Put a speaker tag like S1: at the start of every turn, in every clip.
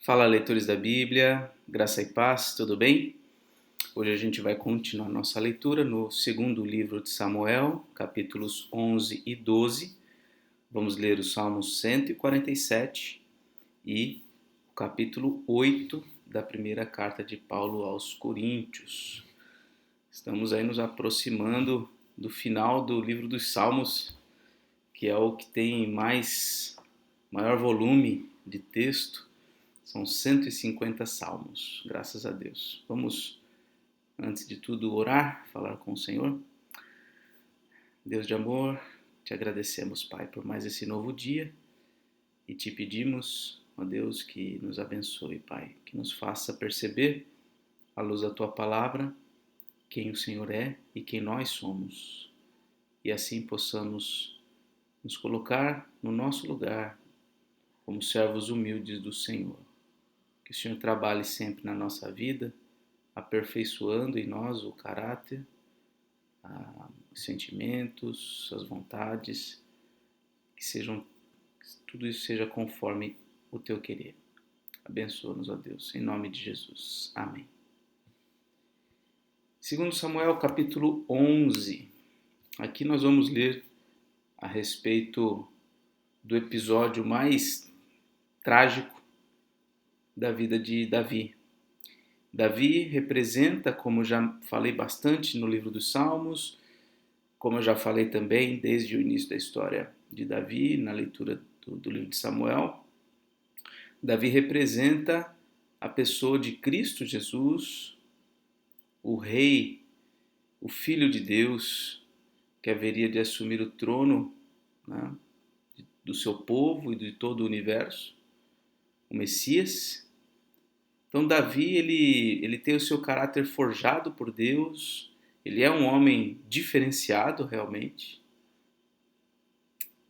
S1: Fala, leitores da Bíblia, graça e paz, tudo bem? Hoje a gente vai continuar nossa leitura no segundo livro de Samuel, capítulos 11 e 12. Vamos ler os Salmos 147 e o capítulo 8 da primeira carta de Paulo aos Coríntios. Estamos aí nos aproximando do final do livro dos Salmos, que é o que tem maior volume de texto. São 150 salmos, graças a Deus. Vamos, antes de tudo, orar, falar com o Senhor. Deus de amor, te agradecemos, Pai, por mais esse novo dia e te pedimos, ó Deus, que nos abençoe, Pai, que nos faça perceber, à luz da Tua palavra, quem o Senhor é e quem nós somos. E assim possamos nos colocar no nosso lugar como servos humildes do Senhor. Que o Senhor trabalhe sempre na nossa vida, aperfeiçoando em nós o caráter, os sentimentos, as vontades, que tudo isso seja conforme o teu querer. Abençoa-nos, ó Deus, em nome de Jesus. Amém. Segundo Samuel, capítulo 11. Aqui nós vamos ler a respeito do episódio mais trágico da vida de Davi. Davi representa, como já falei bastante no livro dos Salmos, como eu já falei também desde o início da história de Davi, na leitura do livro de Samuel, Davi representa a pessoa de Cristo Jesus, o Rei, o Filho de Deus, que haveria de assumir o trono, né, do seu povo e de todo o universo, o Messias. Então Davi, ele tem o seu caráter forjado por Deus, ele é um homem diferenciado realmente.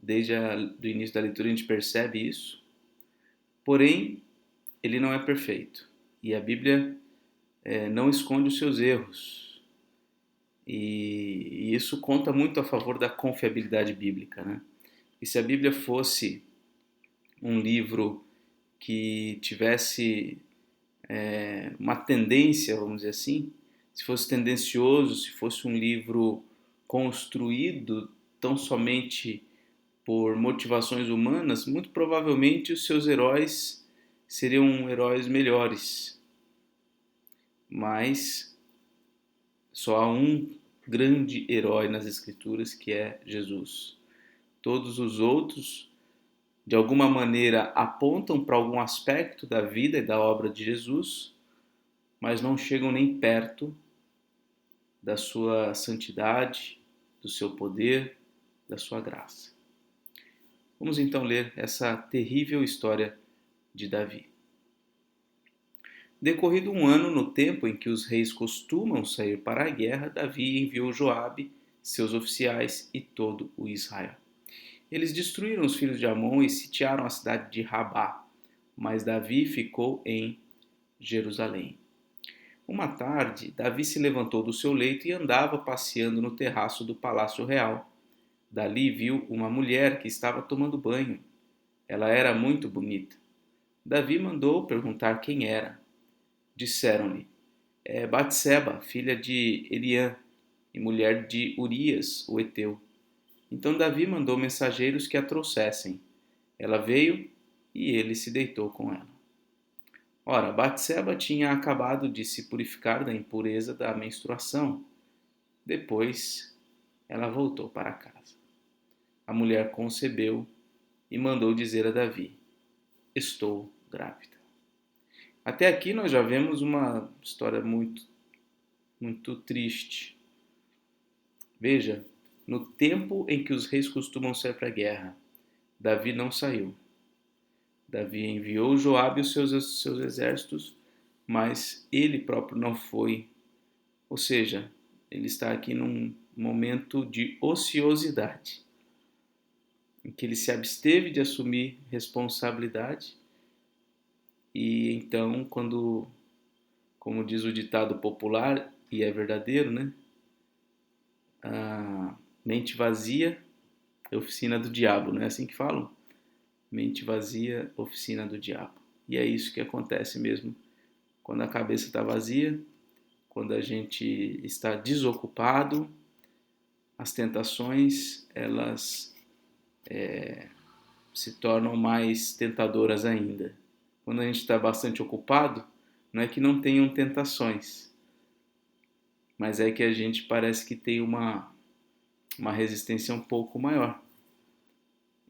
S1: Desde o início da leitura a gente percebe isso. Porém, ele não é perfeito. E a Bíblia não esconde os seus erros. E isso conta muito a favor da confiabilidade bíblica, né? E se a Bíblia fosse um livro que tivesse uma tendência, vamos dizer assim, se fosse tendencioso, se fosse um livro construído tão somente por motivações humanas, muito provavelmente os seus heróis seriam heróis melhores. Mas só há um grande herói nas Escrituras, que é Jesus. Todos os outros, de alguma maneira, apontam para algum aspecto da vida e da obra de Jesus, mas não chegam nem perto da sua santidade, do seu poder, da sua graça. Vamos então ler essa terrível história de Davi. Decorrido um ano, no tempo em que os reis costumam sair para a guerra, Davi enviou Joabe, seus oficiais e todo o Israel. Eles destruíram os filhos de Amon e sitiaram a cidade de Rabá, mas Davi ficou em Jerusalém. Uma tarde, Davi se levantou do seu leito e andava passeando no terraço do palácio real. Dali viu uma mulher que estava tomando banho. Ela era muito bonita. Davi mandou perguntar quem era. Disseram-lhe: é Batseba, filha de Eliã e mulher de Urias, o heteu. Então Davi mandou mensageiros que a trouxessem. Ela veio e ele se deitou com ela. Ora, Batseba tinha acabado de se purificar da impureza da menstruação. Depois, ela voltou para casa. A mulher concebeu e mandou dizer a Davi: estou grávida. Até aqui nós já vemos uma história muito triste. Veja, no tempo em que os reis costumam sair para a guerra, Davi não saiu. Davi enviou Joabe e os seus exércitos, mas ele próprio não foi. Ou seja, ele está aqui num momento de ociosidade, em que ele se absteve de assumir responsabilidade. E então, como diz o ditado popular, e é verdadeiro, né? A mente vazia é oficina do diabo, não é assim que falam? Mente vazia, oficina do diabo. E é isso que acontece mesmo quando a cabeça está vazia, quando a gente está desocupado, as tentações elas se tornam mais tentadoras ainda. Quando a gente está bastante ocupado, não é que não tenham tentações, mas é que a gente parece que tem uma resistência um pouco maior.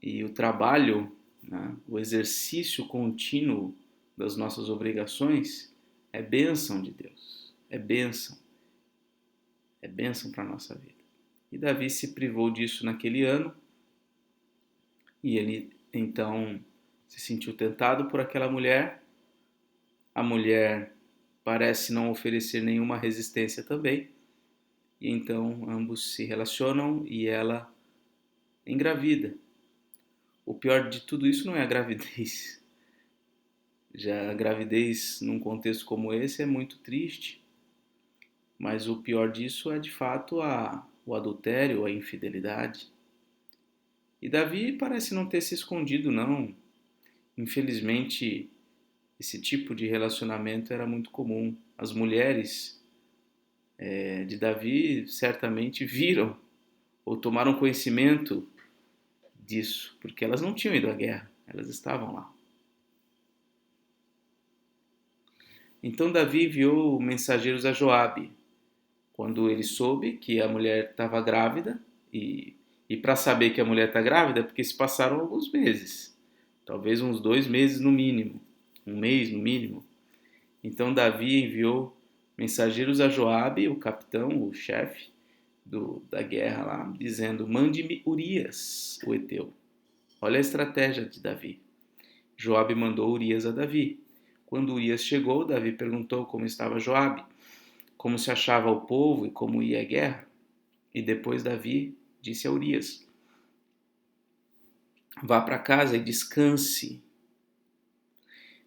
S1: E o trabalho, né, o exercício contínuo das nossas obrigações é bênção de Deus, é bênção para a nossa vida. E Davi se privou disso naquele ano, e ele então se sentiu tentado por aquela mulher. A mulher parece não oferecer nenhuma resistência também, e então ambos se relacionam e ela engravida. O pior de tudo isso não é a gravidez. Já a gravidez num contexto como esse é muito triste, mas o pior disso é de fato o adultério, a infidelidade. E Davi parece não ter se escondido, não. Infelizmente, esse tipo de relacionamento era muito comum. As mulheres de Davi certamente viram ou tomaram conhecimento disso, porque elas não tinham ido à guerra, elas estavam lá. Então Davi enviou mensageiros a Joabe, quando ele soube que a mulher estava grávida, e para saber que a mulher está grávida, porque se passaram alguns meses, talvez uns 2 meses no mínimo, um mês no mínimo. Então Davi enviou mensageiros a Joabe, o capitão, o chefe da guerra lá, dizendo: mande-me Urias, o Eteu. Olha a estratégia de Davi. Joabe mandou Urias a Davi. Quando Urias chegou, Davi perguntou como estava Joabe, como se achava o povo e como ia a guerra. E depois Davi disse a Urias: vá para casa e descanse.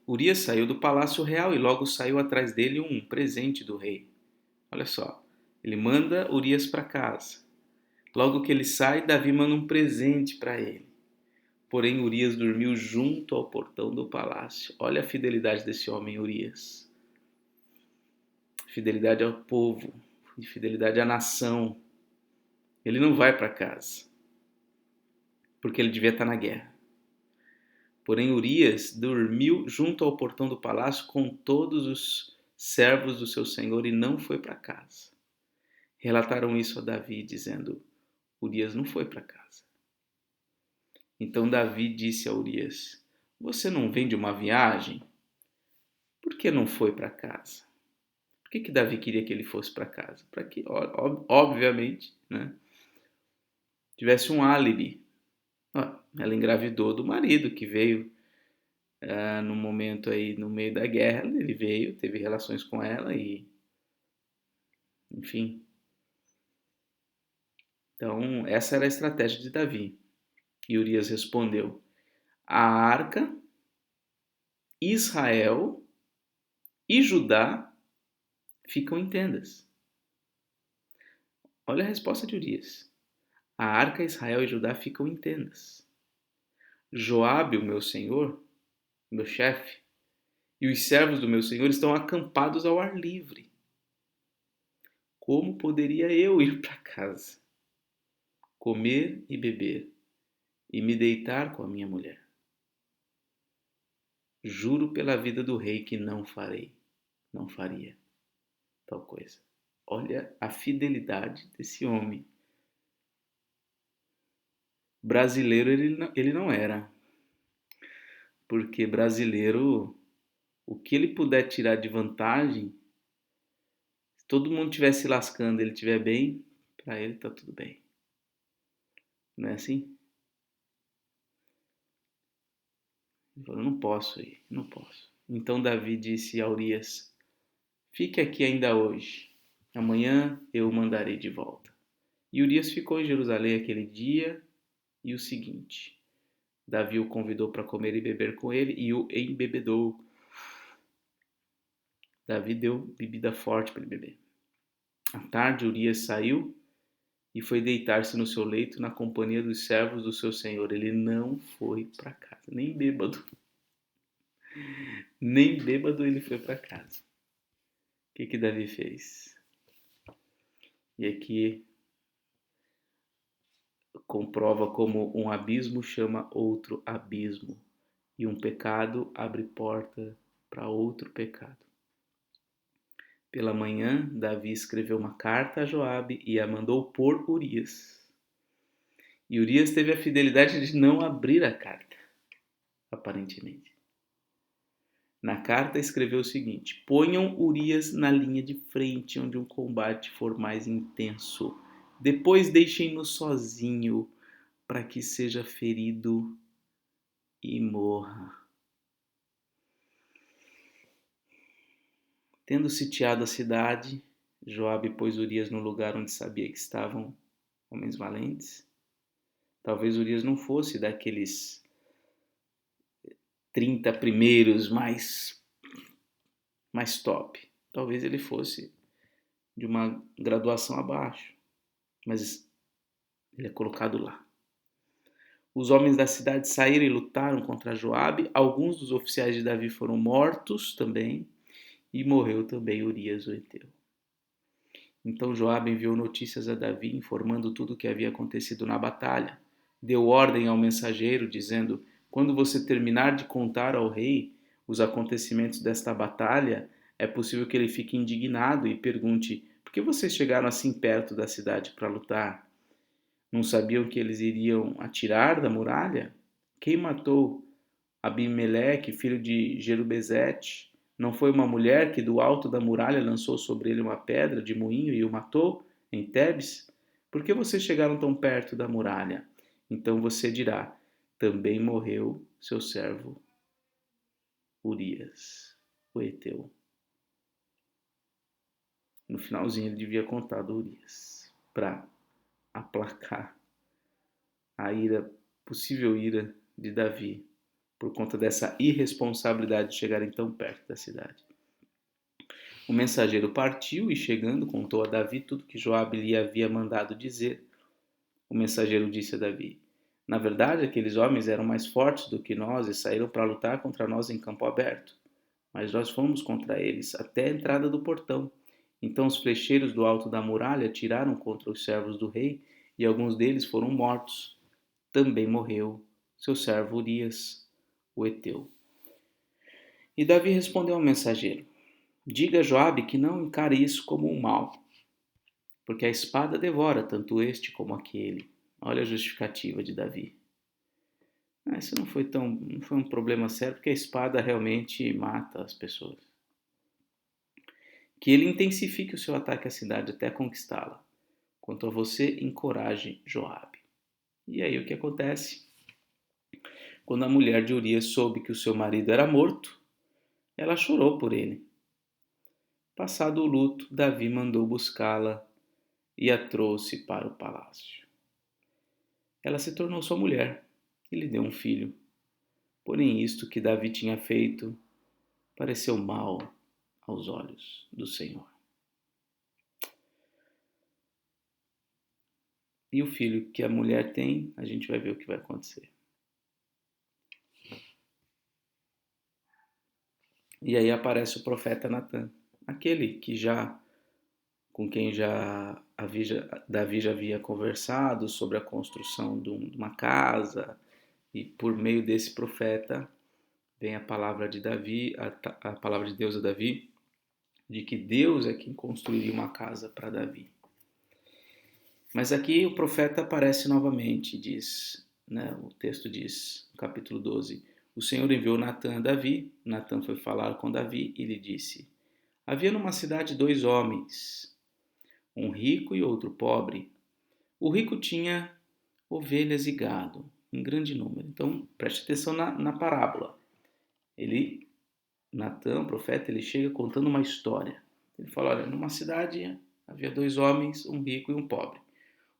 S1: Urias saiu do palácio real e logo saiu atrás dele um presente do rei. Olha só, ele manda Urias para casa. Logo que ele sai, Davi manda um presente para ele. Porém, Urias dormiu junto ao portão do palácio. Olha a fidelidade desse homem, Urias. Fidelidade ao povo, fidelidade à nação. Ele não vai para casa, porque ele devia estar na guerra. Porém, Urias dormiu junto ao portão do palácio com todos os servos do seu senhor e não foi para casa. Relataram isso a Davi, dizendo: Urias não foi para casa. Então Davi disse a Urias: você não vem de uma viagem? Por que não foi para casa? Por que Davi queria que ele fosse para casa? Para que, obviamente, né, tivesse um álibi. Ela engravidou do marido que veio no momento aí, no meio da guerra, ele veio, teve relações com ela e, enfim. Então, essa era a estratégia de Davi. E Urias respondeu: a arca, Israel e Judá ficam em tendas. Olha a resposta de Urias. A arca, Israel e Judá ficam em tendas. Joabe, o meu senhor, meu chefe, e os servos do meu senhor estão acampados ao ar livre. Como poderia eu ir para casa, comer e beber, e me deitar com a minha mulher? Juro pela vida do rei que não farei, não faria tal coisa. Olha a fidelidade desse homem. Brasileiro ele não era, porque brasileiro, o que ele puder tirar de vantagem, se todo mundo estiver se lascando e ele estiver bem, para ele tá tudo bem. Não é assim? Ele falou: não posso ir, não posso. Então Davi disse a Urias: fique aqui ainda hoje, amanhã eu o mandarei de volta. E Urias ficou em Jerusalém aquele dia e o seguinte. Davi o convidou para comer e beber com ele e o embebedou. Davi deu bebida forte para ele beber. À tarde, Urias saiu e foi deitar-se no seu leito na companhia dos servos do seu senhor. Ele não foi para casa, nem bêbado. Nem bêbado ele foi para casa. O que Davi fez? E aqui comprova como um abismo chama outro abismo e um pecado abre porta para outro pecado. Pela manhã, Davi escreveu uma carta a Joabe e a mandou por Urias. E Urias teve a fidelidade de não abrir a carta, aparentemente. Na carta escreveu o seguinte: ponham Urias na linha de frente, onde o combate for mais intenso. Depois deixem-no sozinho, para que seja ferido e morra. Tendo sitiado a cidade, Joabe pôs Urias no lugar onde sabia que estavam homens valentes. Talvez Urias não fosse daqueles 30 primeiros mais top. Talvez ele fosse de uma graduação abaixo, mas ele é colocado lá. Os homens da cidade saíram e lutaram contra Joabe. Alguns dos oficiais de Davi foram mortos também, e morreu também Urias o heteu. Então Joabe enviou notícias a Davi, informando tudo o que havia acontecido na batalha. Deu ordem ao mensageiro, dizendo: quando você terminar de contar ao rei os acontecimentos desta batalha, é possível que ele fique indignado e pergunte: por que vocês chegaram assim perto da cidade para lutar? Não sabiam que eles iriam atirar da muralha? Quem matou Abimeleque, filho de Jerubezete? Não foi uma mulher que do alto da muralha lançou sobre ele uma pedra de moinho e o matou em Tebes? Por que vocês chegaram tão perto da muralha? Então você dirá: também morreu seu servo Urias, o heteu. No finalzinho ele devia contar do Urias, para aplacar a possível ira de Davi, por conta dessa irresponsabilidade de chegarem tão perto da cidade. O mensageiro partiu e, chegando, contou a Davi tudo que Joabe lhe havia mandado dizer. O mensageiro disse a Davi: na verdade, aqueles homens eram mais fortes do que nós e saíram para lutar contra nós em campo aberto. Mas nós fomos contra eles até a entrada do portão. Então os flecheiros do alto da muralha atiraram contra os servos do rei e alguns deles foram mortos. Também morreu seu servo Urias, o heteu. E Davi respondeu ao mensageiro: diga a Joabe que não encare isso como um mal, porque a espada devora tanto este como aquele. Olha a justificativa de Davi. Isso não foi um problema sério, porque a espada realmente mata as pessoas. Que ele intensifique o seu ataque à cidade até conquistá-la. Quanto a você, encoraje Joabe. E aí o que acontece? Quando a mulher de Urias soube que o seu marido era morto, ela chorou por ele. Passado o luto, Davi mandou buscá-la e a trouxe para o palácio. Ela se tornou sua mulher e lhe deu um filho. Porém, isto que Davi tinha feito pareceu mal aos olhos do Senhor. E o filho que a mulher tem, a gente vai ver o que vai acontecer. E aí aparece o profeta Natan, aquele que com quem Davi já havia conversado sobre a construção de uma casa, e por meio desse profeta vem a palavra de Davi, a palavra de Deus a Davi, de que Deus é quem construiria uma casa para Davi. Mas aqui o profeta aparece novamente, diz, o texto diz, no capítulo 12, o Senhor enviou Natã a Davi, Natã foi falar com Davi e lhe disse: havia numa cidade 2 homens, um rico e outro pobre. O rico tinha ovelhas e gado, em grande número. Então, preste atenção na parábola. Natã, o profeta, ele chega contando uma história. Ele fala, olha, numa cidade havia 2 homens, um rico e um pobre.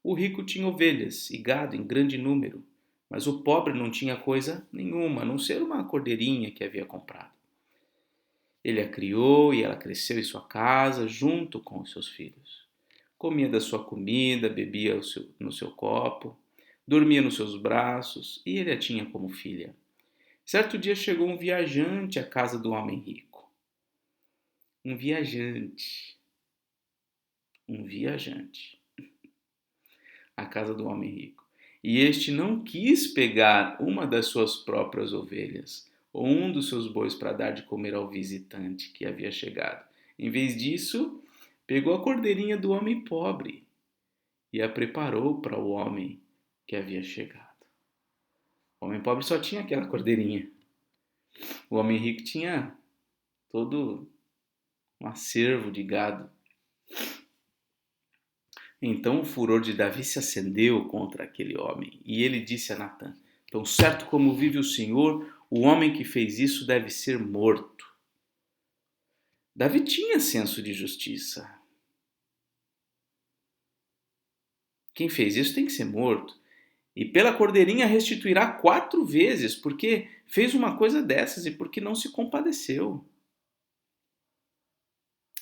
S1: O rico tinha ovelhas e gado em grande número, mas o pobre não tinha coisa nenhuma, a não ser uma cordeirinha que havia comprado. Ele a criou e ela cresceu em sua casa, junto com os seus filhos. Comia da sua comida, bebia no seu copo, dormia nos seus braços e ele a tinha como filha. Certo dia chegou um viajante à casa do homem rico. Um viajante à casa do homem rico. E este não quis pegar uma das suas próprias ovelhas ou um dos seus bois para dar de comer ao visitante que havia chegado. Em vez disso, pegou a cordeirinha do homem pobre e a preparou para o homem que havia chegado. O homem pobre só tinha aquela cordeirinha. O homem rico tinha todo um acervo de gado. Então o furor de Davi se acendeu contra aquele homem, e ele disse a Natã: Tão certo como vive o Senhor, o homem que fez isso deve ser morto. Davi tinha senso de justiça. Quem fez isso tem que ser morto. E pela cordeirinha restituirá 4 vezes, porque fez uma coisa dessas e porque não se compadeceu.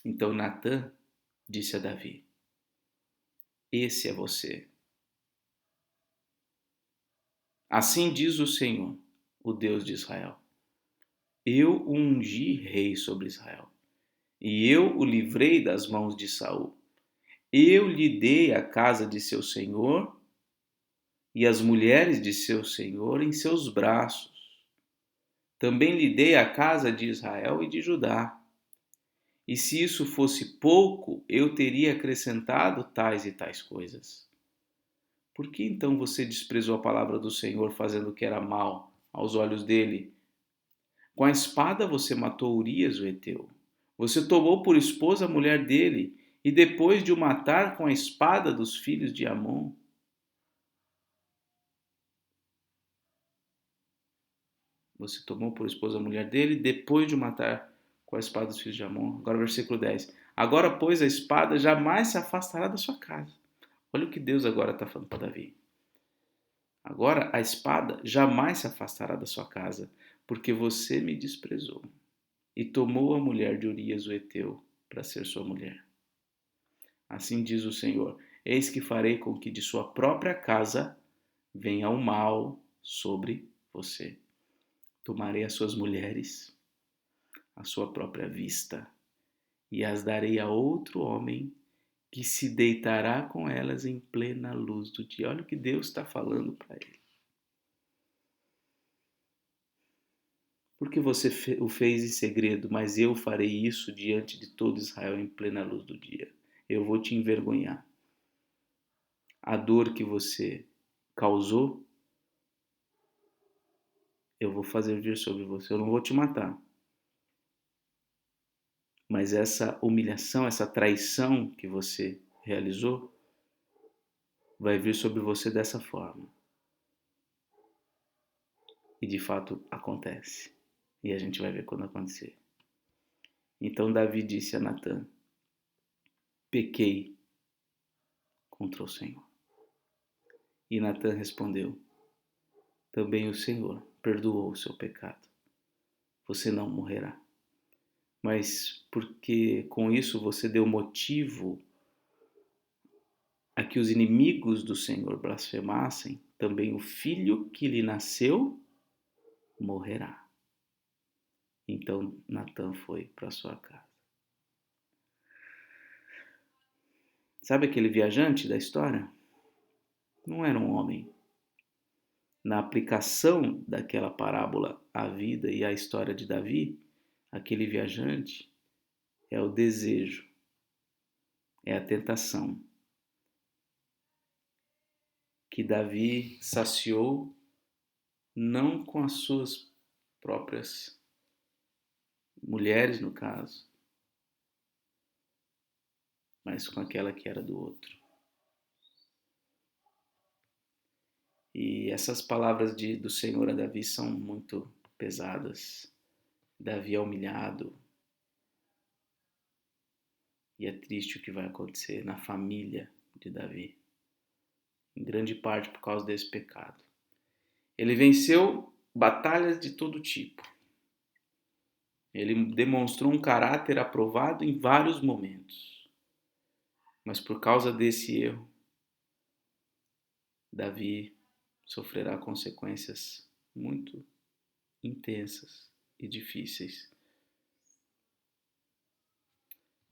S1: Então Natã disse a Davi: Esse é você. Assim diz o Senhor, o Deus de Israel: Eu o ungi rei sobre Israel, e eu o livrei das mãos de Saul. Eu lhe dei a casa de seu senhor e as mulheres de seu senhor em seus braços. Também lhe dei a casa de Israel e de Judá. E se isso fosse pouco, eu teria acrescentado tais e tais coisas. Por que então você desprezou a palavra do Senhor, fazendo o que era mal aos olhos dele? Com a espada você matou Urias, o heteu. Você tomou por esposa a mulher dele, e depois de o matar com a espada dos filhos de Amon, você tomou por esposa a mulher dele, depois de o matar com a espada dos filhos de Amon. Agora versículo 10. Agora, pois, a espada jamais se afastará da sua casa. Olha o que Deus agora está falando para Davi. Agora a espada jamais se afastará da sua casa, porque você me desprezou e tomou a mulher de Urias, o heteu, para ser sua mulher. Assim diz o Senhor: Eis que farei com que de sua própria casa venha o mal sobre você. Tomarei as suas mulheres, à sua própria vista, e as darei a outro homem que se deitará com elas em plena luz do dia. Olha o que Deus está falando para ele. Porque você o fez em segredo, mas eu farei isso diante de todo Israel em plena luz do dia. Eu vou te envergonhar. A dor que você causou, eu vou fazer vir sobre você. Eu não vou te matar. Mas essa humilhação, essa traição que você realizou, vai vir sobre você dessa forma. E de fato acontece. E a gente vai ver quando acontecer. Então Davi disse a Natã: Pequei contra o Senhor. E Natã respondeu: Também o Senhor perdoou o seu pecado. Você não morrerá. Mas porque com isso você deu motivo a que os inimigos do Senhor blasfemassem, também o filho que lhe nasceu morrerá. Então Natã foi para sua casa. Sabe aquele viajante da história? Não era um homem. Na aplicação daquela parábola à vida e à história de Davi, aquele viajante é o desejo, é a tentação que Davi saciou não com as suas próprias mulheres, no caso, mas com aquela que era do outro. E essas palavras do Senhor a Davi são muito pesadas. Davi é humilhado. E é triste o que vai acontecer na família de Davi, em grande parte por causa desse pecado. Ele venceu batalhas de todo tipo. Ele demonstrou um caráter aprovado em vários momentos. Mas por causa desse erro, Davi sofrerá consequências muito intensas e difíceis.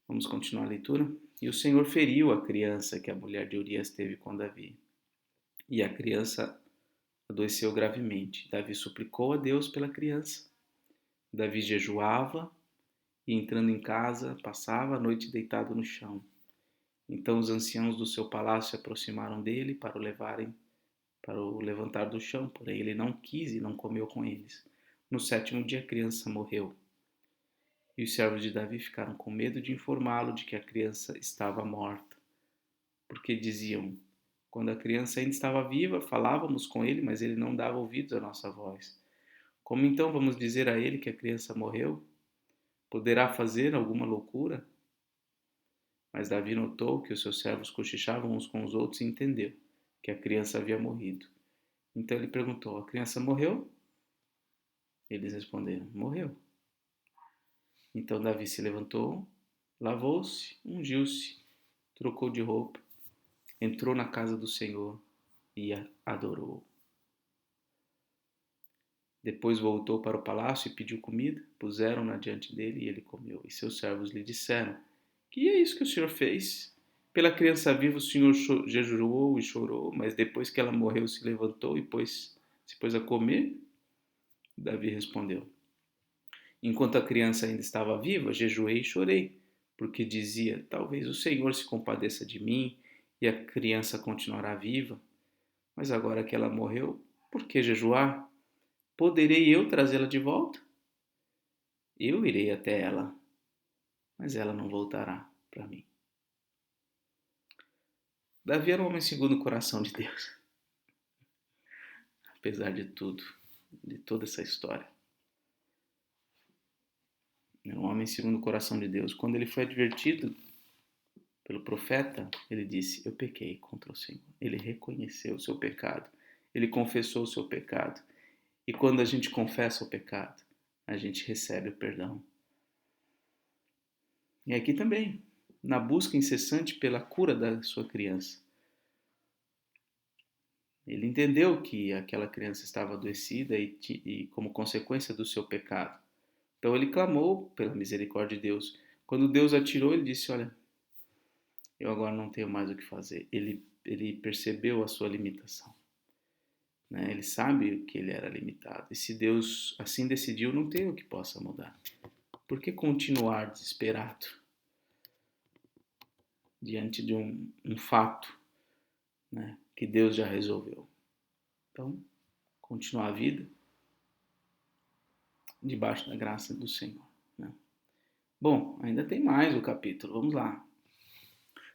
S1: Vamos continuar a leitura? E o Senhor feriu a criança que a mulher de Urias teve com Davi. E a criança adoeceu gravemente. Davi suplicou a Deus pela criança. Davi jejuava e, entrando em casa, passava a noite deitado no chão. Então os anciãos do seu palácio se aproximaram dele para o levantar do chão, porém ele não quis e não comeu com eles. No 7º dia a criança morreu. E os servos de Davi ficaram com medo de informá-lo de que a criança estava morta, porque diziam: quando a criança ainda estava viva, falávamos com ele, mas ele não dava ouvidos à nossa voz. Como então vamos dizer a ele que a criança morreu? Poderá fazer alguma loucura? Mas Davi notou que os seus servos cochichavam uns com os outros e entendeu que a criança havia morrido. Então ele perguntou: a criança morreu? Eles responderam: morreu. Então Davi se levantou, lavou-se, ungiu-se, trocou de roupa, entrou na casa do Senhor e a adorou. Depois voltou para o palácio e pediu comida. Puseram-na diante dele e ele comeu. E seus servos lhe disseram: que é isso que o Senhor fez? Pela criança viva o Senhor jejuou e chorou, mas depois que ela morreu se levantou e se pôs a comer? Davi respondeu: enquanto a criança ainda estava viva, jejuei e chorei, porque dizia: talvez o Senhor se compadeça de mim e a criança continuará viva. Mas agora que ela morreu, por que jejuar? Poderei eu trazê-la de volta? Eu irei até ela, mas ela não voltará para mim. Davi era um homem segundo o coração de Deus, apesar de tudo, de toda essa história. Era um homem segundo o coração de Deus. Quando ele foi advertido pelo profeta, ele disse: eu pequei contra o Senhor. Ele reconheceu o seu pecado, ele confessou o seu pecado. E quando a gente confessa o pecado, a gente recebe o perdão. E aqui também, na busca incessante pela cura da sua criança. Ele entendeu que aquela criança estava adoecida e como consequência do seu pecado. Então ele clamou pela misericórdia de Deus. Quando Deus atirou, ele disse: olha, eu agora não tenho mais o que fazer. Ele percebeu a sua limitação. Né? Ele sabe que ele era limitado. E se Deus assim decidiu, não tem o que possa mudar. Por que continuar desesperado diante de um fato, né, que Deus já resolveu? Então, continuar a vida debaixo da graça do Senhor. Né? Bom, ainda tem mais o capítulo. Vamos lá.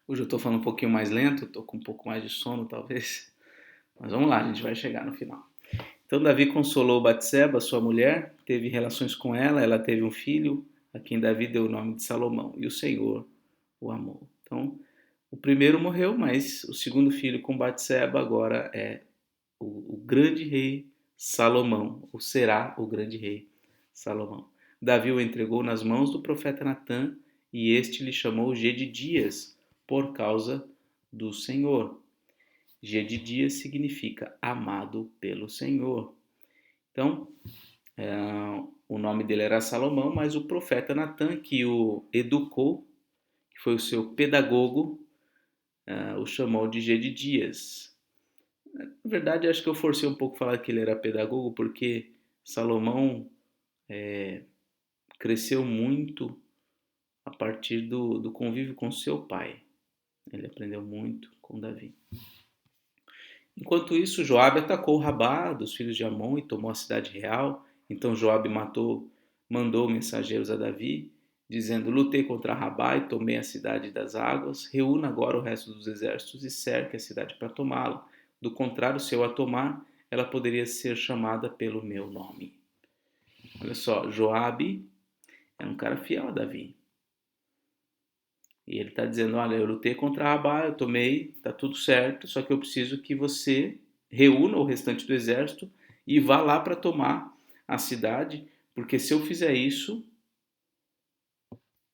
S1: Hoje eu estou falando um pouquinho mais lento, estou com um pouco mais de sono talvez. Mas vamos lá, a gente vai chegar no final. Então Davi consolou Batseba, sua mulher, teve relações com ela, ela teve um filho, a quem Davi deu o nome de Salomão, e o Senhor o amou. Então, o primeiro morreu, mas o segundo filho com Batseba agora é o grande rei Salomão, ou será o grande rei Salomão. Davi o entregou nas mãos do profeta Natã, e este lhe chamou Gedidias, por causa do Senhor. Gedidias significa amado pelo Senhor. Então, o nome dele era Salomão, mas o profeta Natã, que o educou, que foi o seu pedagogo, o chamou de Gedidias. Na verdade, acho que eu forcei um pouco falar que ele era pedagogo, porque Salomão cresceu muito a partir do convívio com seu pai. Ele aprendeu muito com Davi. Enquanto isso, Joabe atacou Rabá dos filhos de Amon e tomou a cidade real. Então Joabe mandou mensageiros a Davi, dizendo: lutei contra Rabá e tomei a cidade das águas. Reúna agora o resto dos exércitos e cerque a cidade para tomá-la. Do contrário, se eu a tomar, ela poderia ser chamada pelo meu nome. Olha só, Joabe era um cara fiel a Davi. E ele está dizendo: olha, eu lutei contra Rabá, eu tomei, está tudo certo, só que eu preciso que você reúna o restante do exército e vá lá para tomar a cidade, porque se eu fizer isso,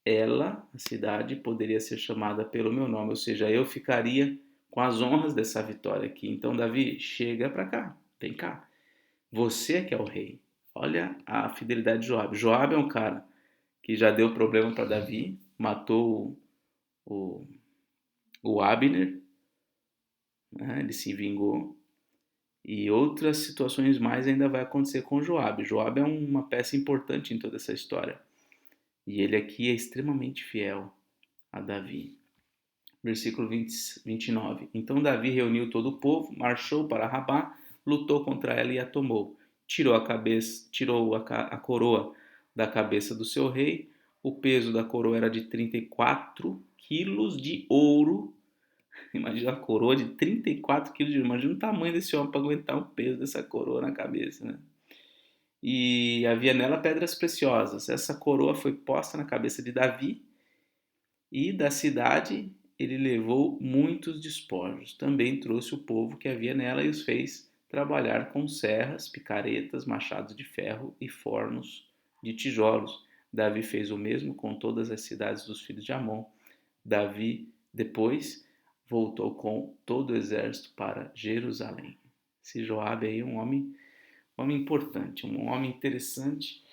S1: a cidade, poderia ser chamada pelo meu nome, ou seja, eu ficaria com as honras dessa vitória aqui. Então, Davi, chega para cá, vem cá. Você é que é o rei. Olha a fidelidade de Joabe. Joabe é um cara que já deu problema para Davi, matou o, o Abner, né? Ele se vingou. E outras situações mais ainda vai acontecer com Joabe. Joabe é uma peça importante em toda essa história. E ele aqui é extremamente fiel a Davi. Versículo 29. Então Davi reuniu todo o povo, marchou para Rabá, lutou contra ela e a tomou. Tirou a coroa da cabeça do seu rei. O peso da coroa era de 34 quilos de ouro. Imagina a coroa de 34 quilos de ouro. Imagina o tamanho desse homem para aguentar o peso dessa coroa na cabeça, né? E havia nela pedras preciosas. Essa coroa foi posta na cabeça de Davi, e da cidade ele levou muitos despojos. Também trouxe o povo que havia nela e os fez trabalhar com serras, picaretas, machados de ferro e fornos de tijolos. Davi fez o mesmo com todas as cidades dos filhos de Amon. Davi, depois, voltou com todo o exército para Jerusalém. Esse Joabe aí é um homem importante, um homem interessante.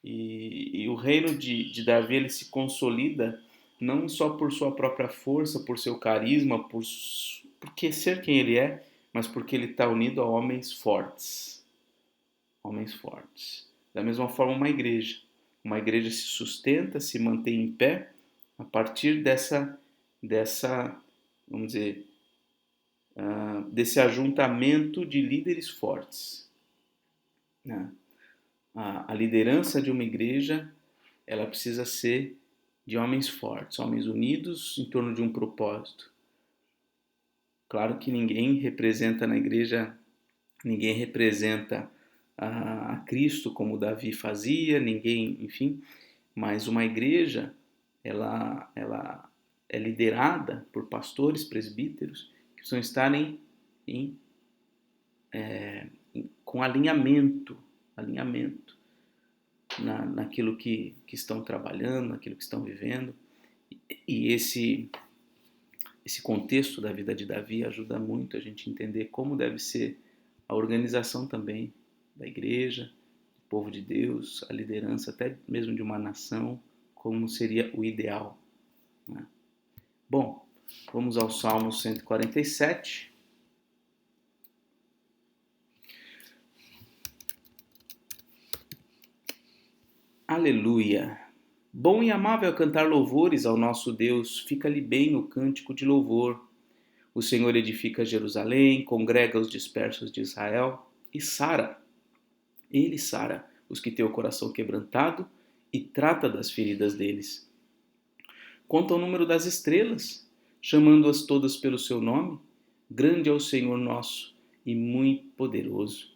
S1: E o reino de Davi ele se consolida não só por sua própria força, por seu carisma, porque ser quem ele é, mas porque ele está unido a homens fortes. Homens fortes. Da mesma forma, uma igreja. Uma igreja se sustenta, se mantém em pé a partir dessa vamos dizer, desse ajuntamento de líderes fortes, né? A liderança de uma igreja, ela precisa ser de homens fortes, homens unidos em torno de um propósito. Claro que ninguém representa na igreja, ninguém representa a Cristo como Davi fazia, ninguém, enfim, mas uma igreja, ela é liderada por pastores, presbíteros, que precisam estar com alinhamento naquilo que estão trabalhando, naquilo que estão vivendo. E esse contexto da vida de Davi ajuda muito a gente entender como deve ser a organização também da igreja, do povo de Deus, a liderança até mesmo de uma nação, como seria o ideal, né? Bom, vamos ao Salmo 147. Aleluia! Bom e amável é cantar louvores ao nosso Deus, fica-lhe bem o cântico de louvor. O Senhor edifica Jerusalém, congrega os dispersos de Israel e ele sara os que têm o coração quebrantado e trata das feridas deles. Conta o número das estrelas, chamando-as todas pelo seu nome. Grande é o Senhor nosso e muito poderoso.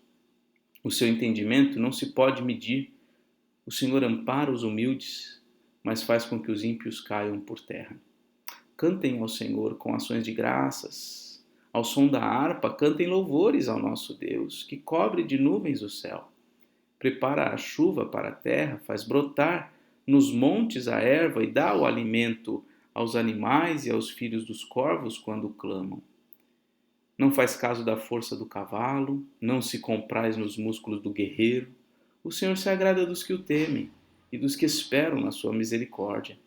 S1: O seu entendimento não se pode medir. O Senhor ampara os humildes, mas faz com que os ímpios caiam por terra. Cantem ao Senhor com ações de graças. Ao som da harpa, cantem louvores ao nosso Deus, que cobre de nuvens o céu. Prepara a chuva para a terra, faz brotar nos montes a erva e dá o alimento aos animais e aos filhos dos corvos quando clamam. Não faz caso da força do cavalo, não se compraz nos músculos do guerreiro. O Senhor se agrada dos que o temem e dos que esperam na sua misericórdia.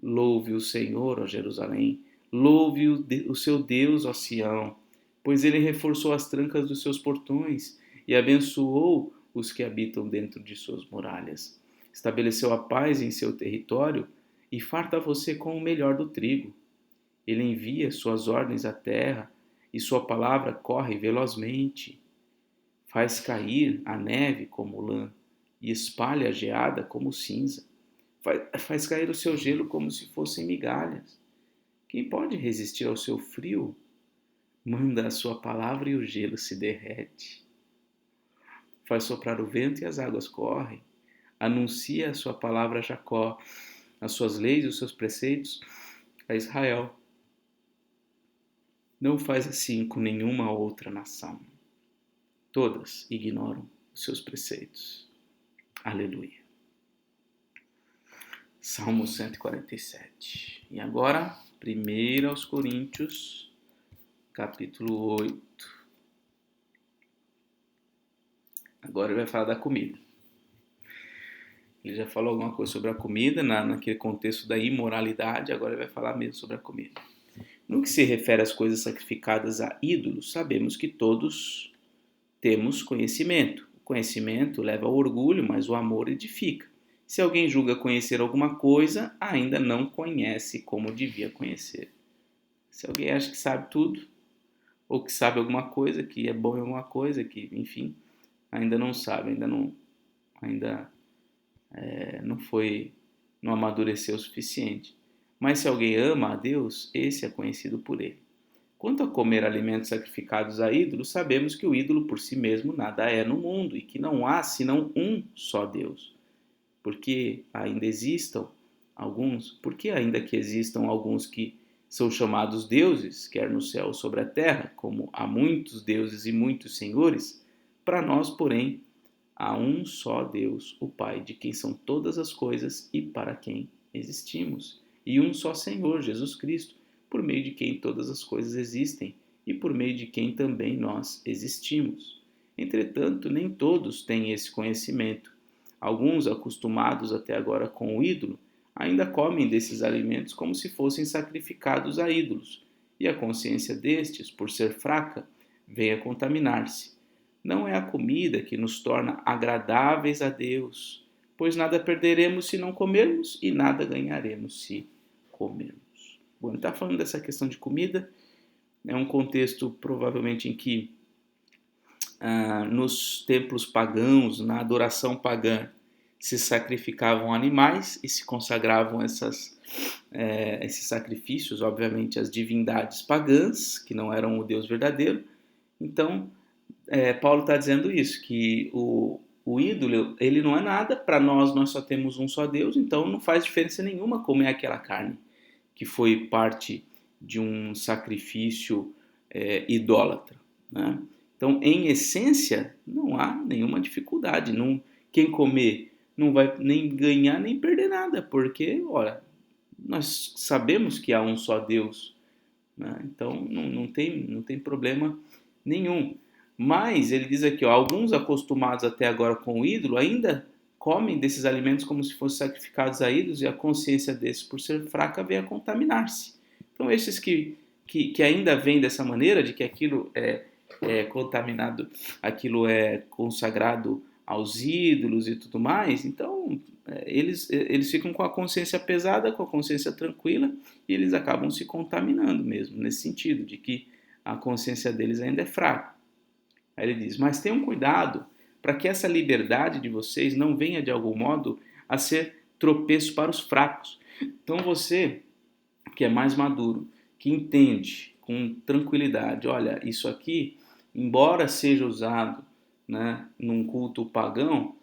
S1: Louve o Senhor, ó Jerusalém, louve o seu Deus, ó Sião, pois ele reforçou as trancas dos seus portões e abençoou os que habitam dentro de suas muralhas. Estabeleceu a paz em seu território e farta você com o melhor do trigo. Ele envia suas ordens à terra e sua palavra corre velozmente. Faz cair a neve como lã e espalha a geada como cinza. Faz cair o seu gelo como se fossem migalhas. Quem pode resistir ao seu frio? Manda a sua palavra e o gelo se derrete. Faz soprar o vento e as águas correm. Anuncia a sua palavra a Jacó, as suas leis e os seus preceitos a Israel. Não faz assim com nenhuma outra nação. Todas ignoram os seus preceitos. Aleluia. Salmo 147. E agora, 1 aos Coríntios, capítulo 8. Agora ele vai falar da comida. Ele já falou alguma coisa sobre a comida, naquele contexto da imoralidade, agora ele vai falar mesmo sobre a comida. No que se refere às coisas sacrificadas a ídolos, sabemos que todos temos conhecimento. O conhecimento leva ao orgulho, mas o amor edifica. Se alguém julga conhecer alguma coisa, ainda não conhece como devia conhecer. Se alguém acha que sabe tudo, ou que sabe alguma coisa, que é bom em alguma coisa, que, enfim, ainda não sabe, ainda não amadureceu o suficiente. Mas se alguém ama a Deus, esse é conhecido por ele. Quanto a comer alimentos sacrificados a ídolos, sabemos que o ídolo por si mesmo nada é no mundo e que não há senão um só Deus. Porque ainda que existam alguns que são chamados deuses, quer no céu ou sobre a terra, como há muitos deuses e muitos senhores, para nós, porém, há um só Deus, o Pai, de quem são todas as coisas e para quem existimos, e um só Senhor, Jesus Cristo, por meio de quem todas as coisas existem e por meio de quem também nós existimos. Entretanto, nem todos têm esse conhecimento. Alguns, acostumados até agora com o ídolo, ainda comem desses alimentos como se fossem sacrificados a ídolos, e a consciência destes, por ser fraca, vem a contaminar-se. Não é a comida que nos torna agradáveis a Deus, pois nada perderemos se não comermos e nada ganharemos se comermos. Bom, ele está falando dessa questão de comida, é um contexto provavelmente em que nos templos pagãos, na adoração pagã, se sacrificavam animais e se consagravam esses sacrifícios, obviamente, às divindades pagãs, que não eram o Deus verdadeiro. Então, Paulo está dizendo isso, que o ídolo, ele não é nada, para nós só temos um só Deus, então não faz diferença nenhuma comer aquela carne, que foi parte de um sacrifício idólatra, né? Então, em essência, não há nenhuma dificuldade. Quem comer não vai nem ganhar nem perder nada, porque, olha, nós sabemos que há um só Deus, né? Então não tem problema nenhum. Mas ele diz aqui, ó, alguns acostumados até agora com o ídolo ainda comem desses alimentos como se fossem sacrificados a ídolos e a consciência desses, por ser fraca, vem a contaminar-se. Então esses que ainda vêm dessa maneira, de que aquilo é contaminado, aquilo é consagrado aos ídolos e tudo mais, então eles ficam com a consciência pesada, com a consciência tranquila, e eles acabam se contaminando mesmo, nesse sentido, de que a consciência deles ainda é fraca. Aí ele diz, mas tenham cuidado para que essa liberdade de vocês não venha de algum modo a ser tropeço para os fracos. Então você, que é mais maduro, que entende com tranquilidade, olha, isso aqui, embora seja usado, né, num culto pagão,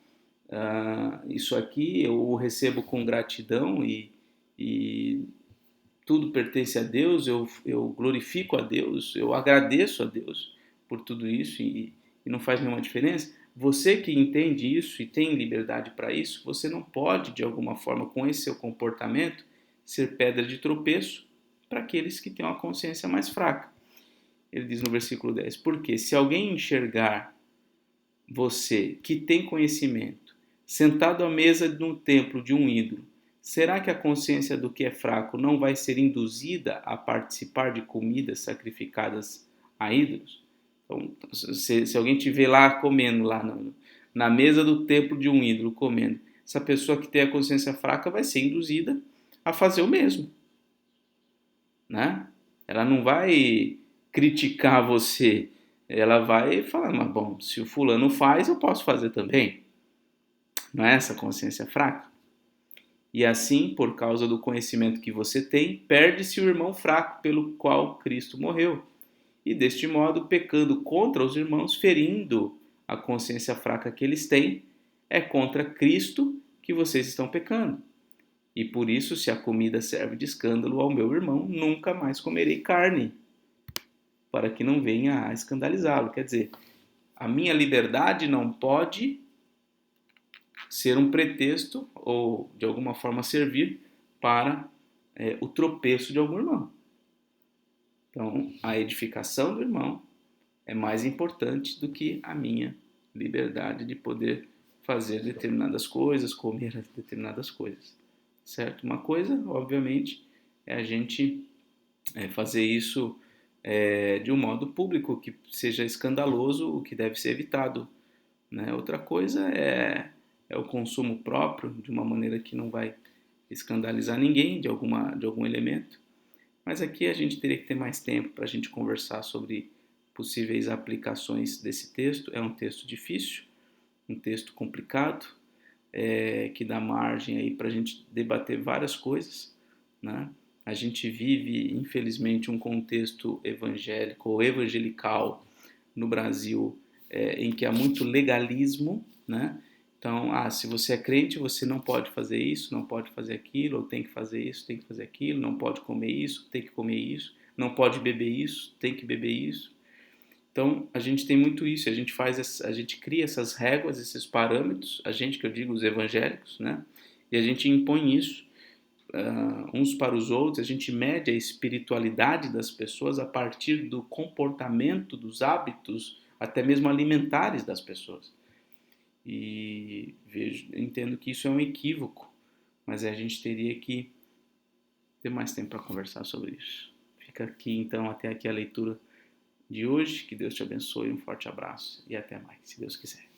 S1: isso aqui eu recebo com gratidão e tudo pertence a Deus, eu glorifico a Deus, eu agradeço a Deus por tudo isso e não faz nenhuma diferença. Você que entende isso e tem liberdade para isso, você não pode, de alguma forma, com esse seu comportamento, ser pedra de tropeço para aqueles que têm uma consciência mais fraca. Ele diz no versículo 10, porque se alguém enxergar você, que tem conhecimento, sentado à mesa no templo de um ídolo, será que a consciência do que é fraco não vai ser induzida a participar de comidas sacrificadas a ídolos? Então, se alguém te vê lá comendo, lá na mesa do templo de um ídolo comendo, essa pessoa que tem a consciência fraca vai ser induzida a fazer o mesmo, né? Ela não vai criticar você, ela vai falar, mas bom, se o fulano faz, eu posso fazer também. Não é essa consciência fraca? E assim, por causa do conhecimento que você tem, perde-se o irmão fraco pelo qual Cristo morreu. E deste modo, pecando contra os irmãos, ferindo a consciência fraca que eles têm, é contra Cristo que vocês estão pecando. E por isso, se a comida serve de escândalo ao meu irmão, nunca mais comerei carne, para que não venha a escandalizá-lo. Quer dizer, a minha liberdade não pode ser um pretexto ou, de alguma forma, servir para o tropeço de algum irmão. Então, a edificação do irmão é mais importante do que a minha liberdade de poder fazer determinadas coisas, comer determinadas coisas, certo? Uma coisa, obviamente, é a gente fazer isso de um modo público, que seja escandaloso, o que deve ser evitado, né? Outra coisa é o consumo próprio, de uma maneira que não vai escandalizar ninguém, de algum elemento. Mas aqui a gente teria que ter mais tempo para a gente conversar sobre possíveis aplicações desse texto. É um texto difícil, um texto complicado, que dá margem aí para a gente debater várias coisas, né? A gente vive, infelizmente, um contexto evangélico ou evangelical no Brasil em que há muito legalismo, né? Então, se você é crente, você não pode fazer isso, não pode fazer aquilo, ou tem que fazer isso, tem que fazer aquilo, não pode comer isso, tem que comer isso, não pode beber isso, tem que beber isso. Então, a gente tem muito isso, a gente cria essas réguas, esses parâmetros, a gente que eu digo os evangélicos, né? E a gente impõe isso uns para os outros, a gente mede a espiritualidade das pessoas a partir do comportamento, dos hábitos, até mesmo alimentares das pessoas. E entendo que isso é um equívoco, mas a gente teria que ter mais tempo para conversar sobre isso. Fica aqui então, até aqui a leitura de hoje. Que Deus te abençoe, um forte abraço e até mais, se Deus quiser.